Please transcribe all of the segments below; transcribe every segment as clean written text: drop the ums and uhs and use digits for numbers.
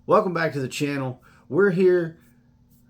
Welcome back to the channel. We're here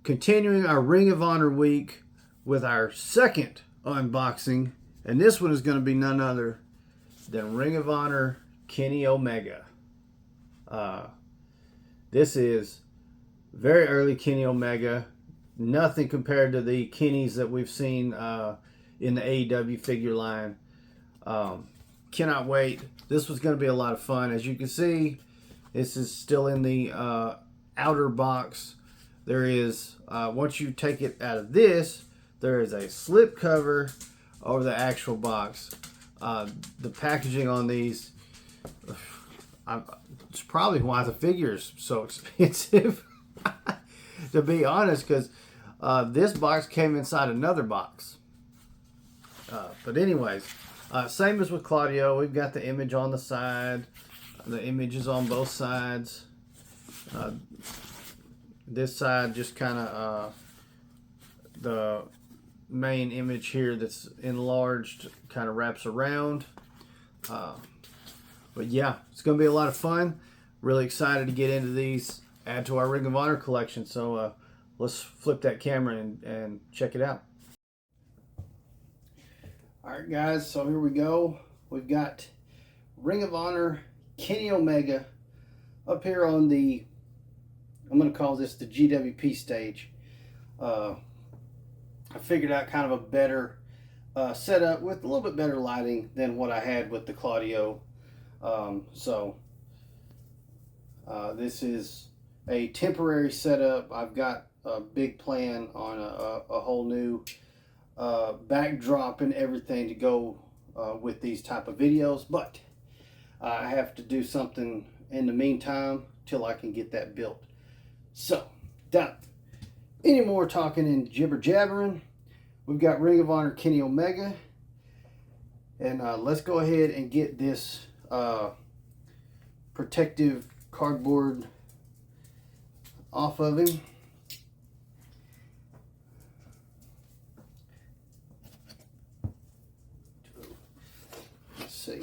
continuing our Ring of Honor week with our second unboxing, and this one is going to be none other than Ring of Honor Kenny Omega. This is very early Kenny Omega. Nothing compared to the Kennys that we've seen in the AEW figure line. Cannot wait. This was going to be a lot of fun. As you can see, this is still in the outer box. There is, once you take it out of this, there is a slip cover over the actual box. The packaging on these, it's probably why the figure is so expensive, to be honest, because this box came inside another box. But anyways, same as with Claudio, we've got the image on the side. The images on both sides. This side just kind of the main image here that's enlarged kind of wraps around. But yeah, it's going to be a lot of fun. Really excited to get into these, add to our Ring of Honor collection. So let's flip that camera and check it out. Alright guys, so here we go. We've got Ring of Honor Kenny Omega up here on the, I'm going to call this the GWP stage. I figured out kind of a better setup with a little bit better lighting than what I had with the Claudio. This is a temporary setup. I've got a big plan on a whole new backdrop and everything to go with these type of videos, but I have to do something in the meantime till I can get that built. So, without any more talking and jibber jabbering, we've got Ring of Honor Kenny Omega, and let's go ahead and get this protective cardboard off of him. Let's see.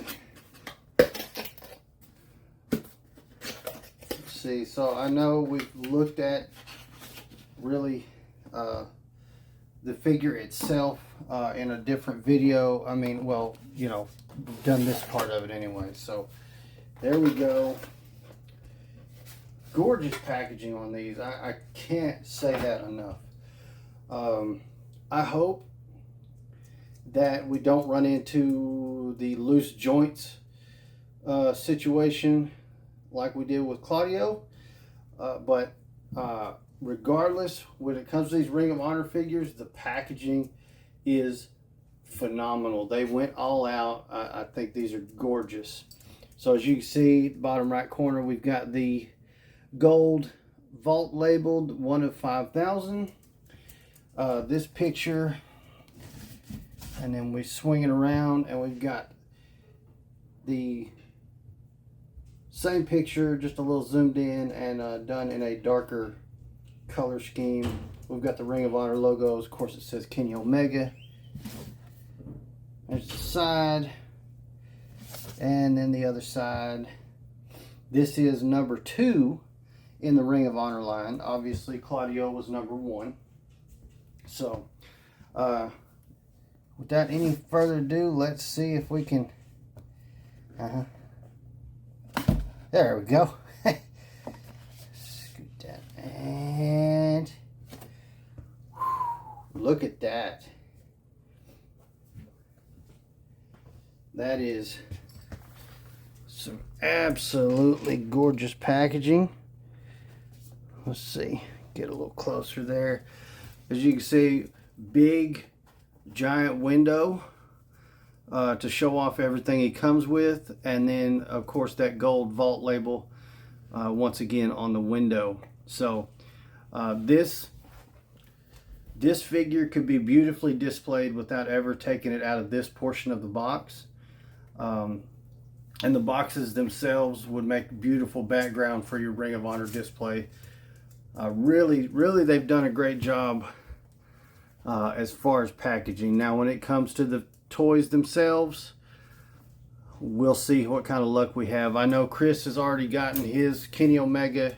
So I know we've looked at really the figure itself in a different video. I mean, well, you know, done this part of it anyway. So there we go. Gorgeous packaging on these. I can't say that enough. I hope that we don't run into the loose joints situation like we did with Claudio, but regardless, when it comes to these Ring of Honor figures, the packaging is phenomenal. They went all out. I think these are gorgeous. So as you can see, bottom right corner, we've got the gold vault labeled 1 of 5,000. This picture, and then we swing it around and we've got the same picture, just a little zoomed in and done in a darker color scheme. We've got the Ring of Honor logos. Of course, it says Kenny Omega. There's the side, and then the other side. This is number 2 in the Ring of Honor line. Obviously, Claudio was number 1. So, without any further ado, let's see if we can... There we go. Scoot that. And look at that. That is some absolutely gorgeous packaging. Let's see. Get a little closer there. As you can see, big, giant window to show off everything he comes with, and then of course that gold vault label once again on the window. So this figure could be beautifully displayed without ever taking it out of this portion of the box, and the boxes themselves would make beautiful background for your Ring of Honor display. Really they've done a great job as far as packaging. Now when it comes to the toys themselves, we'll see what kind of luck we have. I know Chris has already gotten his Kenny Omega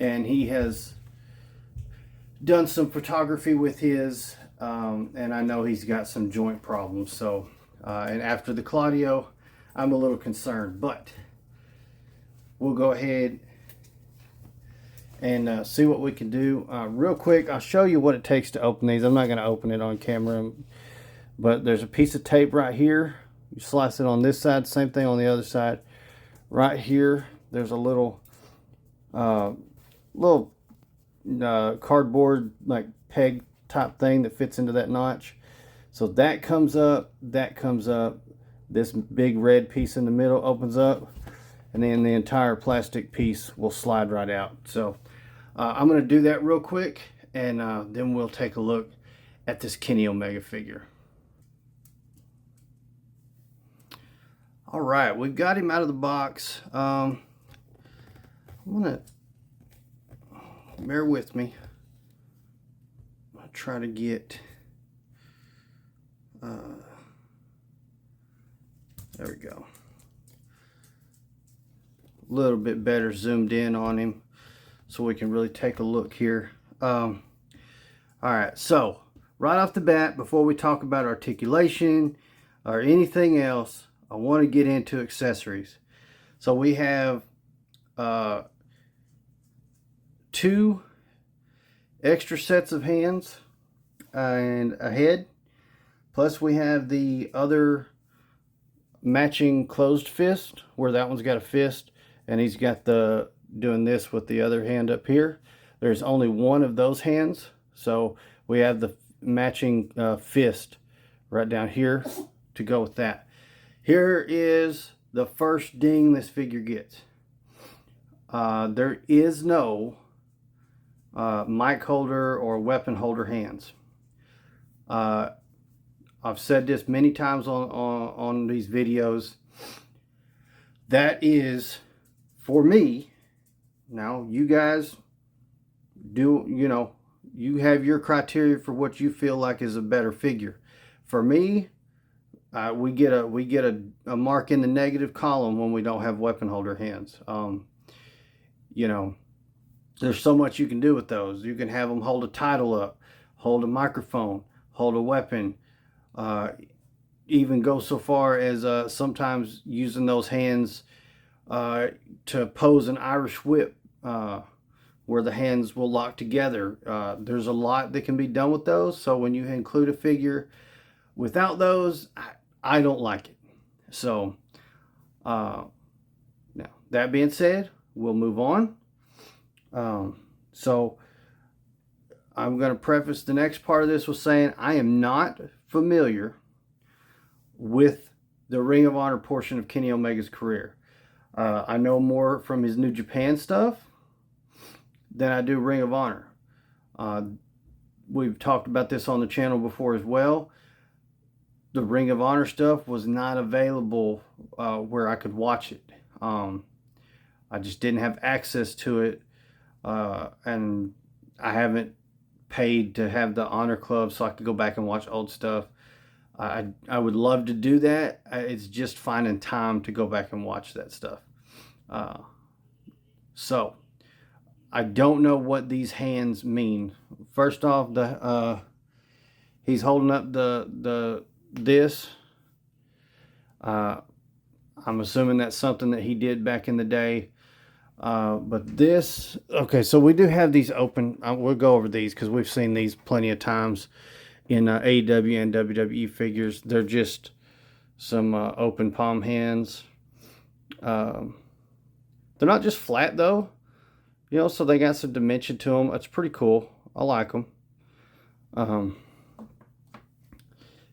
and he has done some photography with his, and I know he's got some joint problems. So, and after the Claudio, I'm a little concerned, but we'll go ahead and see what we can do. Real quick, I'll show you what it takes to open these. I'm not going to open it on camera, but there's a piece of tape right here. You slice it on this side, same thing on the other side. Right here, there's a little cardboard like peg type thing that fits into that notch. So that comes up, this big red piece in the middle opens up, and then the entire plastic piece will slide right out. So I'm going to do that real quick, and then we'll take a look at this Kenny Omega figure. All right, we've got him out of the box. I'm gonna bear with me. I'll try to get there we go, a little bit better zoomed in on him so we can really take a look here. All right, so right off the bat, before we talk about articulation or anything else, I want to get into accessories. So we have 2 extra sets of hands and a head, plus we have the other matching closed fist, where that one's got a fist and he's got the doing this with the other hand up here. There's only one of those hands, so we have the matching fist right down here to go with that. Here is the first ding this figure gets. There is no mic holder or weapon holder hands. I've said this many times on these videos. That is, for me, now you guys do, you know, you have your criteria for what you feel like is a better figure. For me, we get a mark in the negative column when we don't have weapon holder hands. You know, there's so much you can do with those. You can have them hold a title up, hold a microphone, hold a weapon, even go so far as sometimes using those hands to pose an Irish whip, where the hands will lock together. There's a lot that can be done with those. So when you include a figure without those, I don't like it. So now, that being said, we'll move on. So I'm going to preface the next part of this with saying I am not familiar with the Ring of Honor portion of Kenny Omega's career. I know more from his New Japan stuff than I do Ring of Honor. We've talked about this on the channel before as well. The Ring of Honor stuff was not available where I could watch it. I just didn't have access to it, and I haven't paid to have the Honor Club so I could go back and watch old stuff. I would love to do that. It's just finding time to go back and watch that stuff. So I don't know what these hands mean. First off, he's holding up this. I'm assuming that's something that he did back in the day. But this, okay, so we do have these open. We'll go over these because we've seen these plenty of times in AEW and WWE figures. They're just some open palm hands. They're not just flat though, you know, so they got some dimension to them. That's pretty cool. I like them.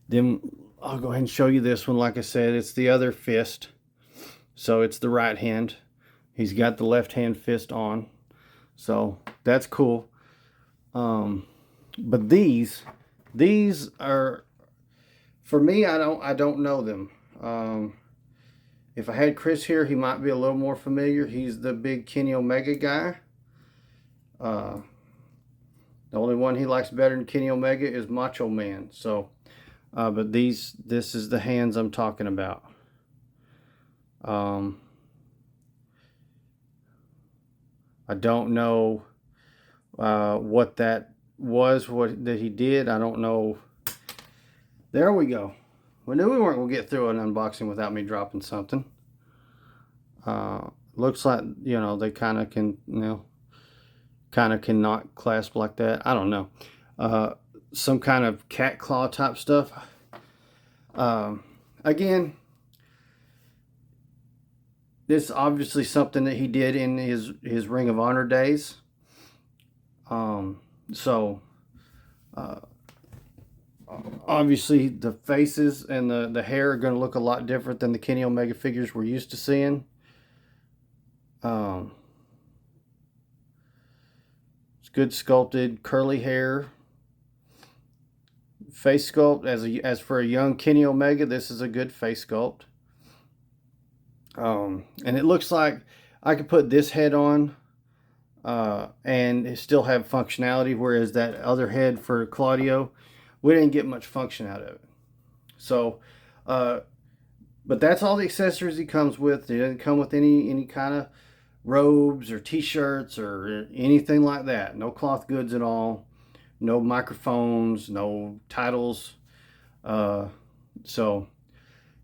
Then I'll go ahead and show you this one. Like I said, it's the other fist. So it's the right hand. He's got the left hand fist on. So that's cool. But these are, for me, I don't know them. If I had Chris here, he might be a little more familiar. He's the big Kenny Omega guy. The only one he likes better than Kenny Omega is Macho Man. So, but this is the hands I'm talking about. I don't know what that was, what that he did. I don't know. There we go. We knew we weren't going to get through an unboxing without me dropping something. Looks like, you know, they kind of can, you know, kind of cannot clasp like that. I don't know. Some kind of cat claw type stuff. Again, this is obviously something that he did in his Ring of Honor days. Obviously the faces and the hair are going to look a lot different than the Kenny Omega figures we're used to seeing. It's good sculpted, curly hair. Face sculpt, as for a young Kenny Omega, this is a good face sculpt. And it looks like I could put this head on and still have functionality, whereas that other head for Claudio, we didn't get much function out of it. So, but that's all the accessories he comes with. It doesn't come with any kind of robes or t-shirts or anything like that. No cloth goods at all. No microphones, no titles. So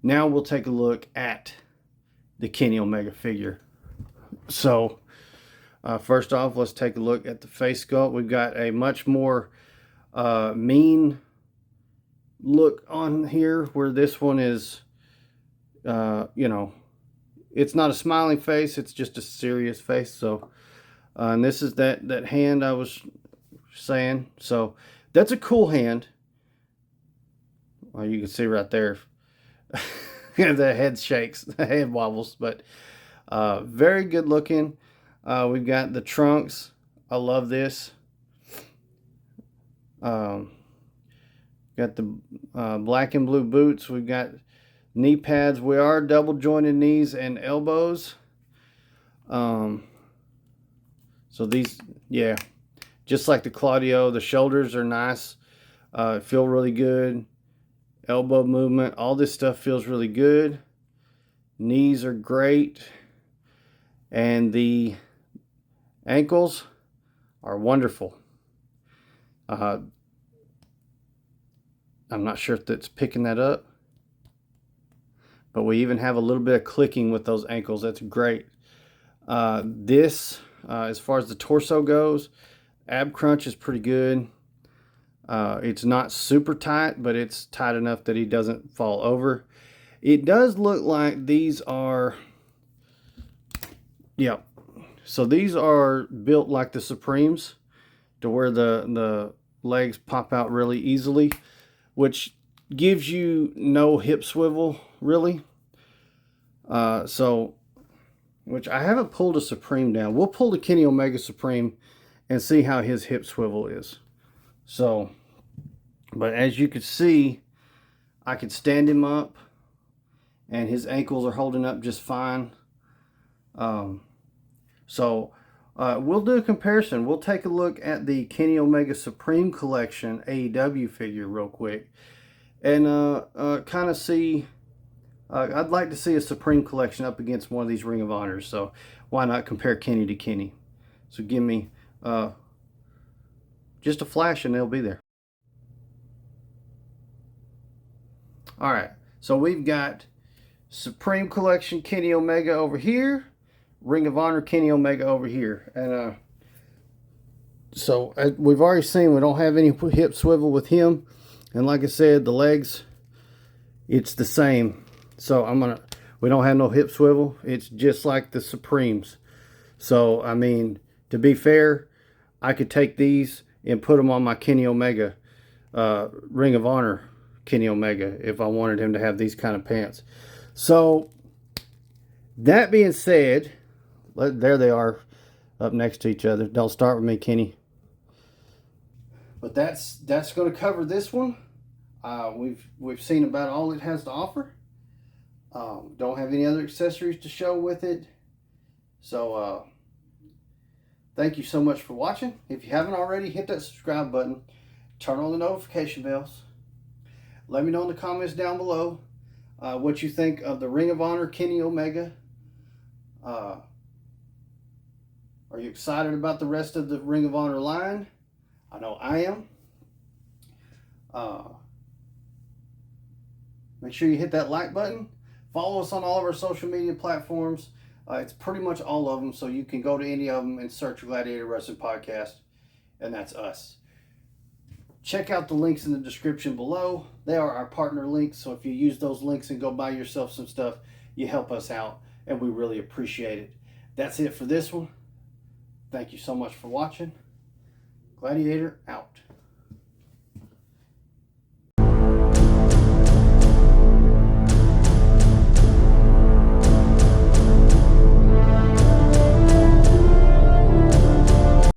now we'll take a look at the Kenny Omega figure. So first off, let's take a look at the face sculpt. We've got a much more mean look on here, where this one is, you know, it's not a smiling face, it's just a serious face. So and this is that hand I was saying. So that's a cool hand. Well, you can see right there the head shakes, the head wobbles, but very good looking. We've got the trunks. I love this. Got the black and blue boots. We've got knee pads. We are double jointed knees and elbows. So these, yeah, just like the Claudio, the shoulders are nice. Feel really good. Elbow movement, all this stuff feels really good. Knees are great. And the ankles are wonderful. I'm not sure if that's picking that up, but we even have a little bit of clicking with those ankles. That's great. This, as far as the torso goes, ab crunch is pretty good. It's not super tight, but it's tight enough that he doesn't fall over. It does look like these are, yeah, so these are built like the Supremes, to where the legs pop out really easily, which gives you no hip swivel really. So, which I haven't pulled a Supreme down. We'll pull the Kenny Omega Supreme and see how his hip swivel is. So, but as you can see, I could stand him up and his ankles are holding up just fine. We'll do a comparison. We'll take a look at the Kenny Omega Supreme Collection AEW figure real quick and kind of see. I'd like to see a Supreme Collection up against one of these Ring of Honors. So why not compare Kenny to Kenny? So give me just a flash and they'll be there. All right, so we've got Supreme Collection Kenny Omega over here, Ring of Honor Kenny Omega over here. And so we've already seen we don't have any hip swivel with him. And like I said, the legs, it's the same. So we don't have no hip swivel. It's just like the Supremes. So, I mean, to be fair, I could take these and put them on my Kenny Omega, Ring of Honor Kenny Omega, if I wanted him to have these kind of pants. So, that being said, there they are up next to each other. Don't start with me, Kenny. But that's going to cover this one. We've seen about all it has to offer. Don't have any other accessories to show with it. So, thank you so much for watching. If you haven't already, hit that subscribe button. Turn on the notification bells. Let me know in the comments down below what you think of the Ring of Honor Kenny Omega. Or Are you excited about the rest of the Ring of Honor line? I know I am. Make sure you hit that like button. Follow us on all of our social media platforms. It's pretty much all of them, so you can go to any of them and search Gladiator Wrestling Podcast, and that's us. Check out the links in the description below. They are our partner links, so if you use those links and go buy yourself some stuff, you help us out, and we really appreciate it. That's it for this one. Thank you so much for watching. Gladiator out.